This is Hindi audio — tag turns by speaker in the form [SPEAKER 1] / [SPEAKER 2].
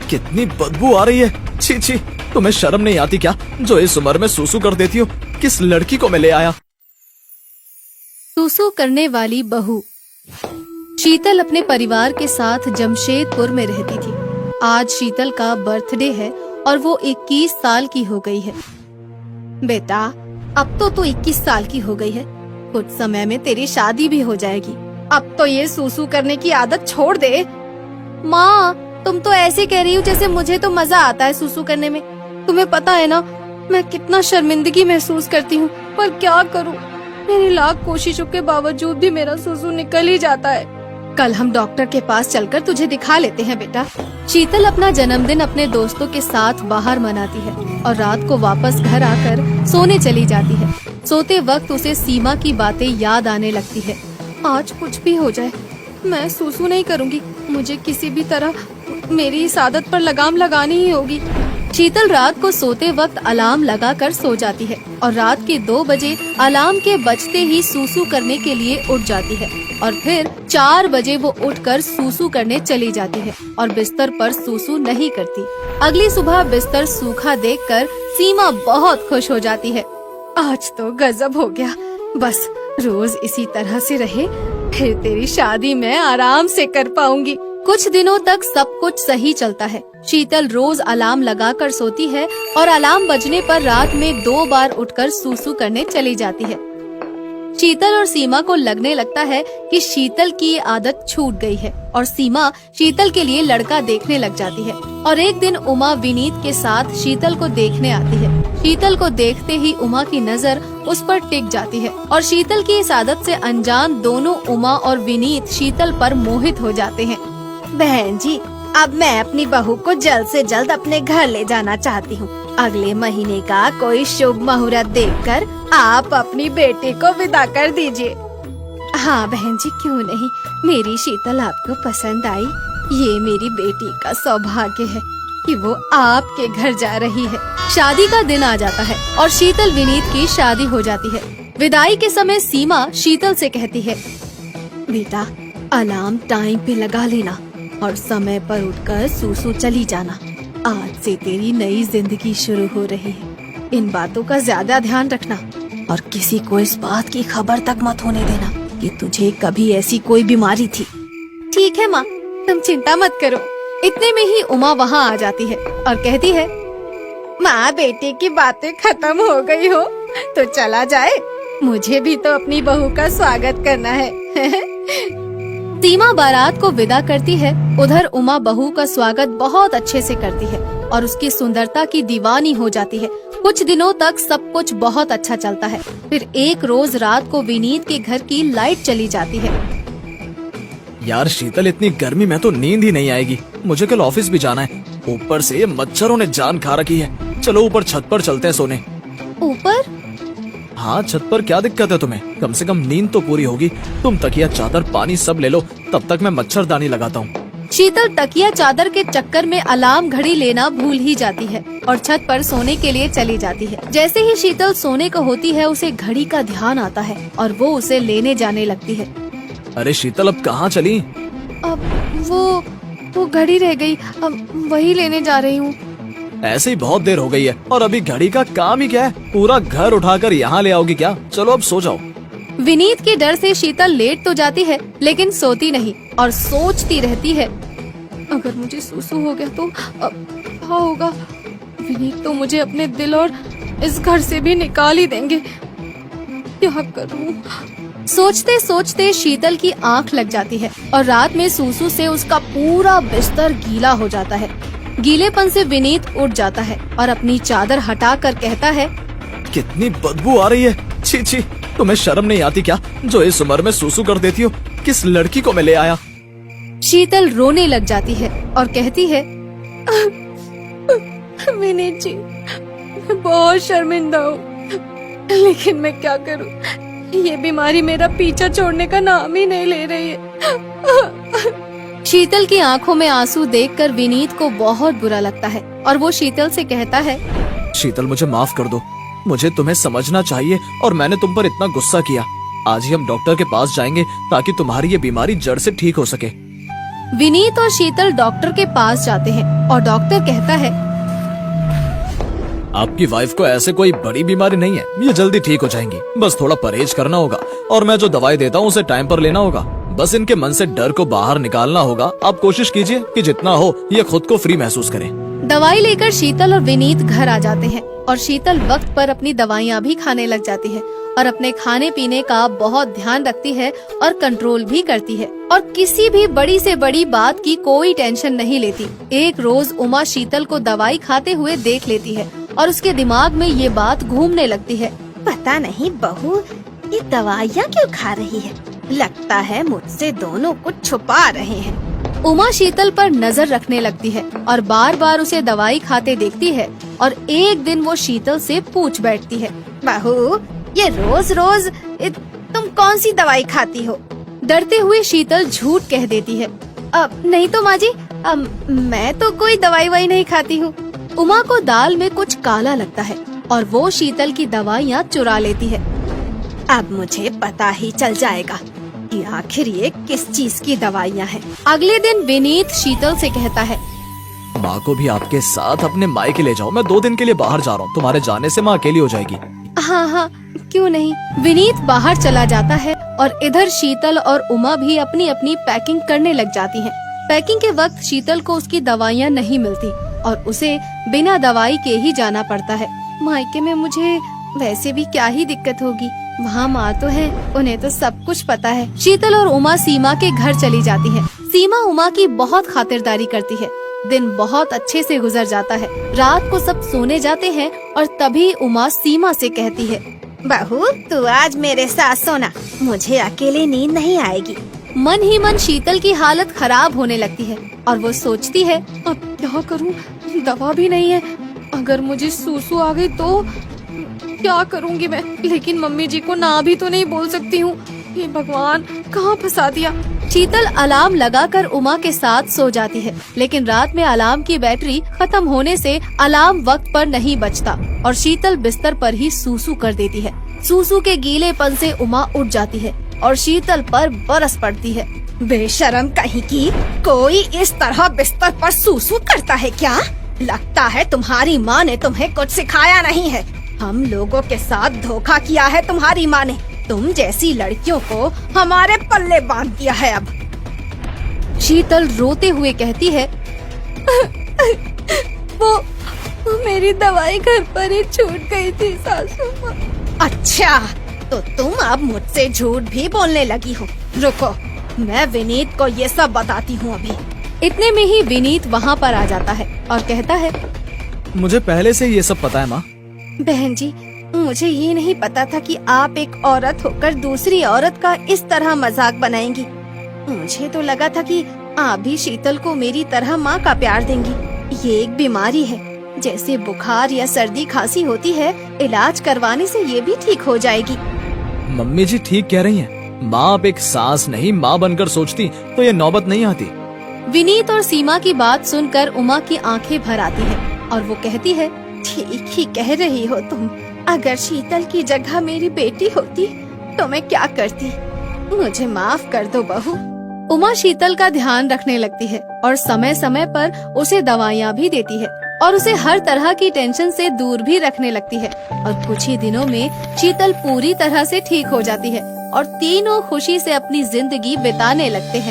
[SPEAKER 1] कितनी बदबू आ रही है। छी छी, तुम्हें शर्म नहीं आती क्या जो इस उम्र में सूसू कर देती हो? किस लड़की को मैं ले आया?
[SPEAKER 2] सूसू करने वाली बहू। शीतल अपने परिवार के साथ जमशेदपुर में रहती थी। आज शीतल का बर्थडे है और वो 21 साल की हो गई है। बेटा, अब तो तू 21 साल की हो गई है, कुछ समय में तेरी शादी भी हो जाएगी। अब तो ये सूसू करने की आदत छोड़ दे। माँ, तुम तो ऐसे कह रही हो जैसे मुझे तो मजा आता है सूसू करने में। तुम्हें पता है ना, मैं कितना शर्मिंदगी महसूस करती हूँ, पर क्या करूँ, मेरी लाख कोशिशों के बावजूद भी मेरा सूसू निकल ही जाता है। कल हम डॉक्टर के पास चलकर तुझे दिखा लेते हैं बेटा। शीतल अपना जन्मदिन अपने दोस्तों के साथ बाहर मनाती है और रात को वापस घर आकर सोने चली जाती है। सोते वक्त उसे सीमा की बातें याद आने लगती है। आज कुछ भी हो जाए, मैं सूसू नहीं करूँगी। मुझे किसी भी तरह मेरी इस आदत पर लगाम लगानी ही होगी। शीतल रात को सोते वक्त अलार्म लगाकर सो जाती है और रात के 2 बजे अलार्म के बजते ही सूसू करने के लिए उठ जाती है और फिर 4 बजे वो उठकर सूसू करने चली जाती है और बिस्तर पर सूसू नहीं करती। अगली सुबह बिस्तर सूखा देखकर सीमा बहुत खुश हो जाती है। आज तो गजब हो गया, बस रोज इसी तरह से रहे, फिर तेरी शादी मैं आराम से कर पाऊंगी। कुछ दिनों तक सब कुछ सही चलता है। शीतल रोज अलार्म लगाकर सोती है और अलार्म बजने पर रात में 2 बार उठकर सूसू करने चली जाती है। शीतल और सीमा को लगने लगता है कि शीतल की ये आदत छूट गई है और सीमा शीतल के लिए लड़का देखने लग जाती है। और एक दिन उमा विनीत के साथ शीतल को देखने आती है। शीतल को देखते ही उमा की नजर उस पर टिक जाती है और शीतल की इस आदत से अनजान दोनों उमा और विनीत शीतल पर मोहित हो जाते हैं। बहन जी, अब मैं अपनी बहू को जल्द से जल्द अपने घर ले जाना चाहती हूँ। अगले महीने का कोई शुभ मुहूर्त देखकर आप अपनी बेटी को विदा कर दीजिए। हाँ बहन जी, क्यों नहीं, मेरी शीतल आपको पसंद आई। ये मेरी बेटी का सौभाग्य है कि वो आपके घर जा रही है। शादी का दिन आ जाता है और शीतल विनीत की शादी हो जाती है। विदाई के समय सीमा शीतल से कहती है, बेटा अलार्म टाइम पे लगा लेना और समय पर उठकर सूसू चली जाना। आज से तेरी नई जिंदगी शुरू हो रही है। इन बातों का ज्यादा ध्यान रखना और किसी को इस बात की खबर तक मत होने देना कि तुझे कभी ऐसी कोई बीमारी थी। ठीक है माँ, तुम चिंता मत करो। इतने में ही उमा वहाँ आ जाती है और कहती है, माँ बेटे की बातें खत्म हो गई हो तो चला जाए, मुझे भी तो अपनी बहू का स्वागत करना है। सीमा बारात को विदा करती है। उधर उमा बहू का स्वागत बहुत अच्छे से करती है और उसकी सुंदरता की दीवानी हो जाती है। कुछ दिनों तक सब कुछ बहुत अच्छा चलता है। फिर एक रोज रात को विनीत के घर की लाइट चली जाती है।
[SPEAKER 1] यार शीतल, इतनी गर्मी में तो नींद ही नहीं आएगी। मुझे कल ऑफिस भी जाना है। ऊपर से मच्छरों ने जान खा रखी है। चलो ऊपर छत पर चलते हैं सोने।
[SPEAKER 2] ऊपर?
[SPEAKER 1] हाँ, छत पर क्या दिक्कत है तुम्हें? कम से कम नींद तो पूरी होगी। तुम तकिया चादर पानी सब ले लो, तब तक मैं मच्छरदानी लगाता हूँ।
[SPEAKER 2] शीतल तकिया चादर के चक्कर में अलार्म घड़ी लेना भूल ही जाती है और छत पर सोने के लिए चली जाती है। जैसे ही शीतल सोने को होती है, उसे घड़ी का ध्यान आता है और वो उसे लेने जाने लगती है।
[SPEAKER 1] अरे शीतल, अब कहाँ चली?
[SPEAKER 2] अब वो घड़ी रह गई, अब वही लेने जा रही हूँ।
[SPEAKER 1] ऐसे ही बहुत देर हो गई है और अभी घड़ी का काम ही क्या है? पूरा घर उठाकर यहाँ ले आओगी क्या? चलो अब सो जाओ।
[SPEAKER 2] विनीत के डर से शीतल लेट तो जाती है लेकिन सोती नहीं और सोचती रहती है, अगर मुझे सूसू हो गया तो अब क्या होगा? विनीत तो मुझे अपने दिल और इस घर से भी निकाल ही देंगे। क्या करूं? सोचते सोचते शीतल की आंख लग जाती है और रात में सूसू से उसका पूरा बिस्तर गीला हो जाता है। गीलेपन से विनीत उठ जाता है और अपनी चादर हटाकर कहता है,
[SPEAKER 1] कितनी बदबू आ रही है। छी छी, तुम्हें शर्म नहीं आती क्या जो इस उम्र में सूसू कर देती हो? किस लड़की को मैं ले आया?
[SPEAKER 2] शीतल रोने लग जाती है और कहती है, विनीत जी, मैं बहुत शर्मिंदा हूँ, लेकिन मैं क्या करूँ, ये बीमारी मेरा पीछा छोड़ने का नाम ही नहीं ले रही है। शीतल की आंखों में आंसू देखकर विनीत को बहुत बुरा लगता है और वो शीतल से कहता है,
[SPEAKER 1] शीतल मुझे माफ कर दो, मुझे तुम्हें समझना चाहिए और मैंने तुम पर इतना गुस्सा किया। आज ही हम डॉक्टर के पास जाएंगे ताकि तुम्हारी ये बीमारी जड़ से ठीक हो सके।
[SPEAKER 2] विनीत और शीतल डॉक्टर के पास जाते हैं और डॉक्टर कहता है,
[SPEAKER 1] आपकी वाइफ को ऐसे कोई बड़ी बीमारी नहीं है, ये जल्दी ठीक हो जाएंगी। बस थोड़ा परहेज करना होगा और मैं जो दवाई देता हूँ उसे टाइम पर लेना होगा। बस इनके मन से डर को बाहर निकालना होगा। आप कोशिश कीजिए कि जितना हो ये खुद को फ्री महसूस करें।
[SPEAKER 2] दवाई लेकर शीतल और विनीत घर आ जाते हैं और शीतल वक्त पर अपनी दवाइयाँ भी खाने लग जाती है और अपने खाने पीने का बहुत ध्यान रखती है और कंट्रोल भी करती है और किसी भी बड़ी से बड़ी बात की कोई टेंशन नहीं लेती। एक रोज उमा शीतल को दवाई खाते हुए देख लेती है और उसके दिमाग में ये बात घूमने लगती है,
[SPEAKER 3] पता नहीं बहू ये दवाइयाँ क्यों खा रही है, लगता है मुझसे दोनों कुछ छुपा रहे हैं।
[SPEAKER 2] उमा शीतल पर नजर रखने लगती है और बार बार उसे दवाई खाते देखती है और एक दिन वो शीतल से पूछ बैठती है,
[SPEAKER 3] बहू ये रोज रोज तुम कौन सी दवाई खाती हो?
[SPEAKER 2] डरते हुए शीतल झूठ कह देती है,
[SPEAKER 3] अब नहीं तो माँ जी, मैं तो कोई दवाई वाई नहीं खाती हूँ।
[SPEAKER 2] उमा को दाल में कुछ काला लगता है और वो शीतल की दवाइयाँ चुरा लेती है।
[SPEAKER 3] अब मुझे पता ही चल जाएगा कि आखिर ये किस चीज की दवाइयाँ हैं।
[SPEAKER 2] अगले दिन विनीत शीतल से कहता है,
[SPEAKER 1] माँ को भी आपके साथ अपने मायके ले जाओ। मैं 2 दिन के लिए बाहर जा रहा हूँ, तुम्हारे जाने से माँ अकेली हो जाएगी।
[SPEAKER 2] हाँ हाँ क्यों नहीं। विनीत बाहर चला जाता है और इधर शीतल और उमा भी अपनी अपनी पैकिंग करने लग जाती हैं। पैकिंग के वक्त शीतल को उसकी दवाइयाँ नहीं मिलती और उसे बिना दवाई के ही जाना पड़ता है। मायके में मुझे वैसे भी क्या ही दिक्कत होगी, वहाँ माँ तो है, उन्हें तो सब कुछ पता है। शीतल और उमा सीमा के घर चली जाती है। सीमा उमा की बहुत खातिरदारी करती है। दिन बहुत अच्छे से गुजर जाता है। रात को सब सोने जाते हैं और तभी उमा सीमा से कहती है,
[SPEAKER 3] बहू तू आज मेरे साथ सोना, मुझे अकेले नींद नहीं आएगी।
[SPEAKER 2] मन ही मन शीतल की हालत खराब होने लगती है और वो सोचती है, अब क्या करूं, दवा भी नहीं है, अगर मुझे सूसू आ गई तो क्या करूंगी मैं। लेकिन मम्मी जी को ना भी तो नहीं बोल सकती हूँ। हे भगवान, कहाँ फंसा दिया। शीतल अलार्म लगाकर उमा के साथ सो जाती है, लेकिन रात में अलार्म की बैटरी खत्म होने से अलार्म वक्त पर नहीं बजता और शीतल बिस्तर पर ही सूसू कर देती है। सूसू के गीलेपन से उमा उठ जाती है और शीतल पर बरस पड़ती है।
[SPEAKER 3] बेशरम कहीं की, कोई इस तरह बिस्तर पर सूसू करता है क्या? लगता है तुम्हारी माँ ने तुम्हें कुछ सिखाया नहीं है। हम लोगों के साथ धोखा किया है तुम्हारी माँ ने। तुम जैसी लड़कियों को हमारे पल्ले बांध दिया है। अब
[SPEAKER 2] शीतल रोते हुए कहती है, वो मेरी दवाई घर पर ही छूट गई थी सासू माँ।
[SPEAKER 3] अच्छा, तो तुम अब मुझसे झूठ भी बोलने लगी हो। रुको, मैं विनीत को ये सब बताती हूँ अभी।
[SPEAKER 2] इतने में ही विनीत वहाँ पर आ जाता है और कहता है,
[SPEAKER 1] मुझे पहले से ये सब पता है माँ।
[SPEAKER 3] बहन जी, मुझे ये नहीं पता था कि आप एक औरत होकर दूसरी औरत का इस तरह मजाक बनाएंगी। मुझे तो लगा था कि आप भी शीतल को मेरी तरह माँ का प्यार देंगी। ये एक बीमारी है, जैसे बुखार या सर्दी खांसी होती है, इलाज करवाने से ये भी ठीक हो जाएगी।
[SPEAKER 1] मम्मी जी ठीक कह रही हैं। माँ आप एक सास नहीं माँ बनकर सोचती तो ये नौबत नहीं आती।
[SPEAKER 2] विनीत और सीमा की बात सुनकर उमा की आंखें भर आती हैं और वो कहती है,
[SPEAKER 3] ठीक ही कह रही हो तुम। अगर शीतल की जगह मेरी बेटी होती तो मैं क्या करती। मुझे माफ कर दो बहू।
[SPEAKER 2] उमा शीतल का ध्यान रखने लगती है और समय समय पर उसे दवाइयाँ भी देती है और उसे हर तरह की टेंशन से दूर भी रखने लगती है। और कुछ ही दिनों में शीतल पूरी तरह से ठीक हो जाती है और तीनों खुशी से अपनी जिंदगी बिताने लगते हैं।